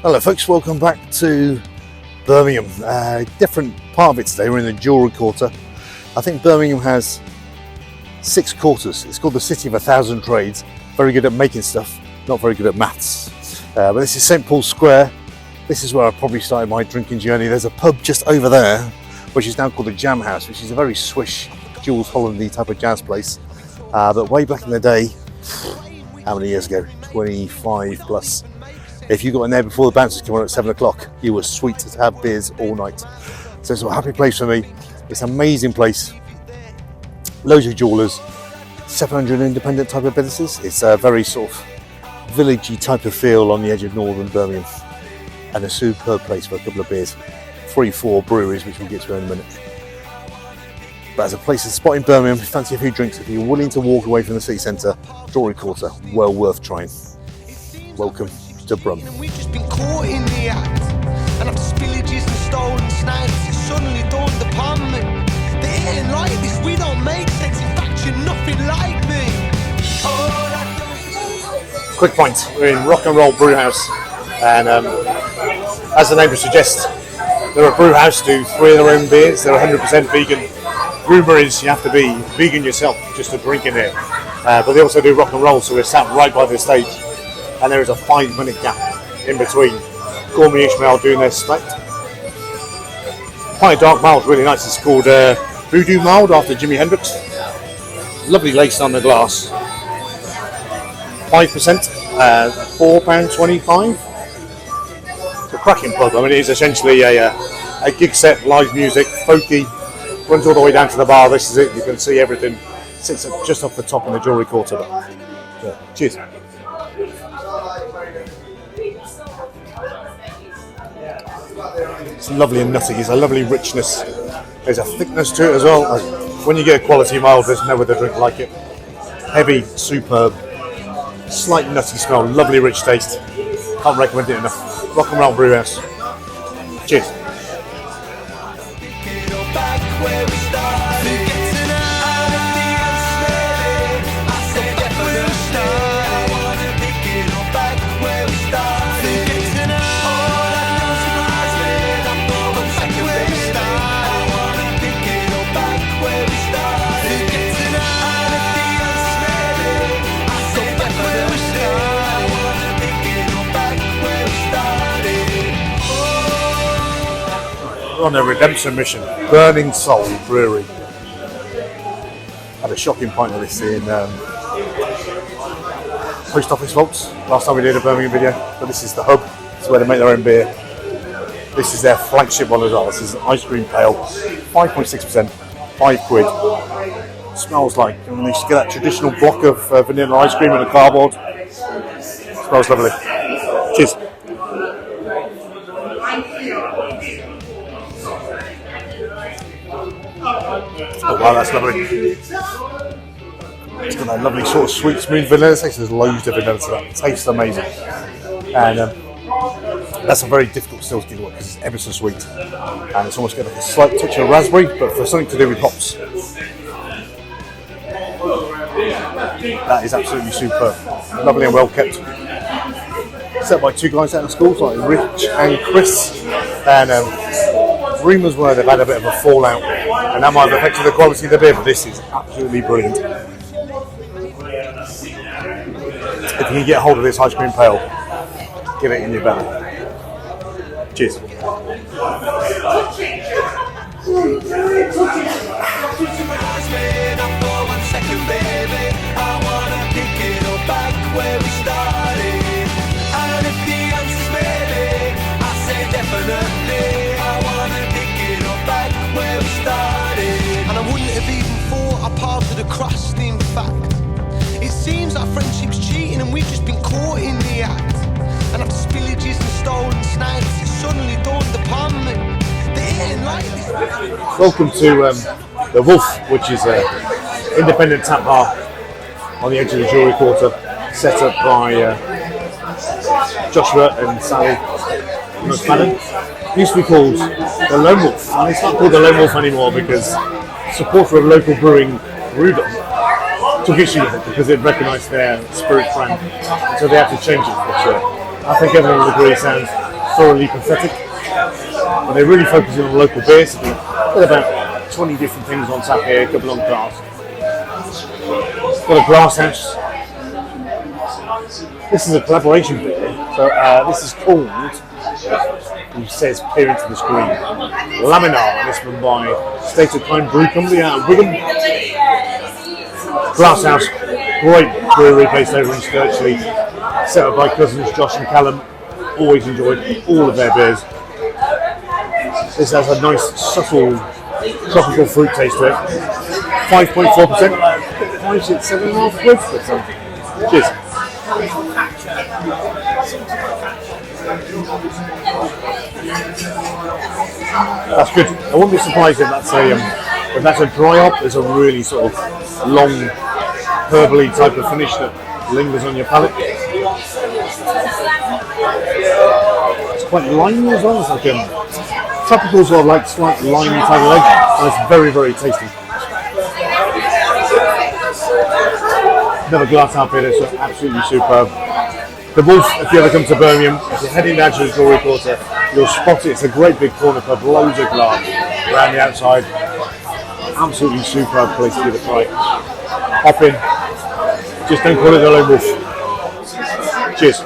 Hello folks, welcome back to Birmingham. Different part of it today. We're in the Jewellery Quarter. I think Birmingham has 6 quarters. It's called the City of 1,000 Trades. Very good at making stuff, not very good at maths. But this is St Paul's Square. This is where I probably started my drinking journey. There's a pub just over there, which is now called the Jam House, which is a very swish, Jules Hollandy type of jazz place. But way back in the day, how many years ago? 25 plus. If you got in there before the bouncers came on at 7 o'clock, you were sweet to have beers all night. So it's a happy place for me. It's an amazing place. Loads of jewellers, 700 independent type of businesses. It's a very sort of villagey type of feel on the edge of northern Birmingham. And a superb place for a couple of beers. 3-4 breweries, which we'll get to in a minute. But as a place, a spot in Birmingham, if you fancy a few drinks, if you're willing to walk away from the city centre, Jewellery Quarter, well worth trying. Welcome to Brum. We've just been caught in the act, and after spillages and stolen snipes, it suddenly dawned upon me that it ain't like this. We don't make sense. In fact, you're nothing like me. Quick point: we're in Rock and Roll Brewhouse, and as the name would suggest, they're a brewhouse. Do 3 of their own beers. They're 100% vegan. Breweries, you have to be vegan yourself just to drink in there. But they also do rock and roll, so we're sat right by the stage. And there is a 5-minute gap in between Gourmet Ishmael doing their state. Quite a dark mild, really nice. It's called Voodoo mild after Jimi Hendrix. Lovely lace on the glass. 5%, £4.25. It's a cracking pub. I mean, it is essentially a gig set, live music, folky, runs all the way down to the bar. This is it. You can see everything. Sits just off the top in the Jewellery Quarter. Yeah. Cheers. It's lovely and nutty. It's a lovely richness. There's a thickness to it as well. When you get a quality mild, there's no other drink like it. Heavy, superb, slight nutty smell, lovely rich taste. Can't recommend it enough. Rock and Roll Brewhouse. Cheers. We're on a redemption mission. Burning Soul Brewery. Had a shocking pint of this in Post Office Vaults last time we did a Birmingham video, but this is the hub. It's where they make their own beer. This is their flagship one as well. This is an ice cream pale, 5.6%, £5. Smells like, I mean, you get that traditional block of vanilla ice cream in a cardboard. Smells lovely. Cheers. Oh wow, that's lovely. It's got that lovely sort of sweet, smooth vanilla taste. There's loads of vanilla to that. It tastes amazing. And that's a very difficult still to get away because it's ever so sweet. And it's almost got like a slight touch of raspberry, but for something to do with hops. That is absolutely superb. Lovely and well kept. Set by 2 guys out of school, like Rich and Chris. And rumours were they've had a bit of a fallout, and that might have affected the quality of the beer, but this is absolutely brilliant. If you can get hold of this ice cream pale, get it in your belly. Cheers. Part of the crust, in fact. It seems like friendship's cheating and we've just been caught in the act. And after spillages and stolen snipes, it suddenly dawned upon me that it ain't like this. Welcome to the Wolf, which is an independent tap bar on the edge of the Jewellery Quarter, set up by Joshua and Sally McMahon. It used to be called the Lone Wolf, and it's not called the Lone Wolf anymore because supporter of local brewing, Brew, took issue with it because it recognised their spirit brand, so they had to change it. But I think everyone would agree it sounds thoroughly pathetic. But they're really focusing on local beers. Got about 20 different things on tap here, a couple on glass. Got a Glasshouse. This is a collaboration beer. So this is called, it says peer into the screen, Laminar, and this one by State of Kind Brew Company out of Wigan. Glasshouse, great brewery based over in Sturchley, set up by cousins Josh and Callum. Always enjoyed all of their beers. This has a nice, subtle, tropical fruit taste to it. 5.4%, 5, 6, 7.5 quid. Cheers. That's good. I wouldn't be surprised if that's a dry hop. There's a really sort of long, herbally type of finish that lingers on your palate. It's quite limey as well. It's like tropical sort of like slight limey type of egg, and it's very, very tasty. Another glass half beer that's absolutely superb. The Wolf, if you ever come to Birmingham, if you're heading down to the Jewellery Quarter, you'll spot it. It's a great big corner pub, loads of glass around the outside. Absolutely superb place to give it a try. Hop in. Just don't call it the Lone Wolf. Cheers.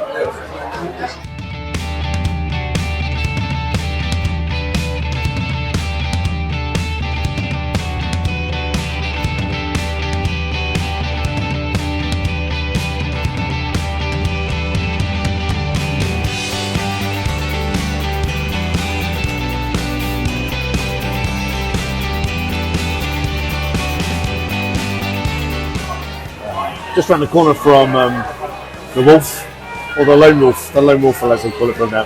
Just round the corner from the Wolf, or the Lone Wolf, as they call it from now,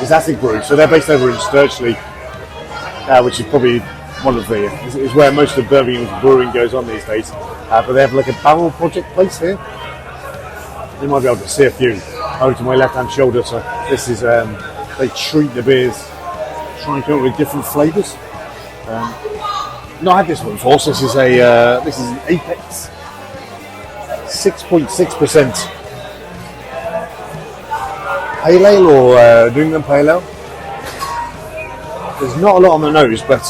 is Acid Brew. So they're based over in Sturchley, which is probably one of the, is where most of Birmingham's brewing goes on these days. But they have like a barrel project place here. You might be able to see a few over to my left-hand shoulder. So this is, they treat the beers, try and come up with different flavours. Not had this one before, so this is an Apex. 6.6% pale ale or New England pale ale. There's not a lot on the nose, but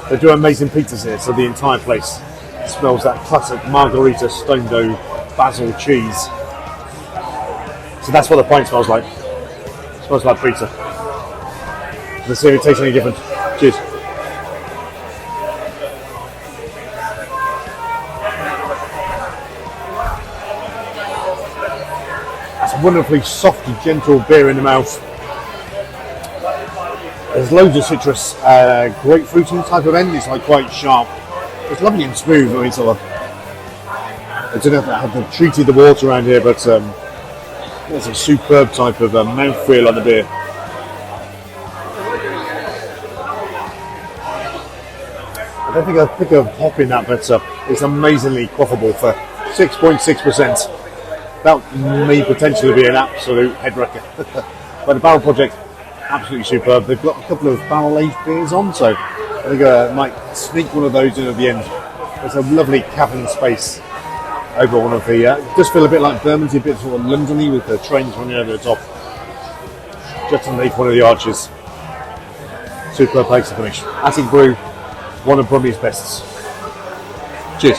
they do amazing pizzas here, so the entire place smells that classic margarita stone dough basil cheese. So that's what the pint smells like. It smells like pizza. Let's see if it tastes any different. Cheers. Wonderfully soft and gentle beer in the mouth. There's loads of citrus, grapefruity type of end. It's like quite sharp. It's lovely and smooth. I mean, sort of. I don't know how they've treated the water around here, but there's a superb type of mouthfeel on the beer. I don't think I'll pick a hop in that, but it's amazingly quaffable for 6.6%. That may potentially be an absolute head wrecker. But the Barrel Project, absolutely superb. They've got a couple of barrel aged beers on, so I think I might sneak one of those in at the end. There's a lovely cabin space over one of the. It does feel a bit like Bermondsey, a bit sort of Londony with the trains running over the top. Just underneath one of the arches. Superb place to finish. Acid Brew, one of Brumby's bests. Cheers.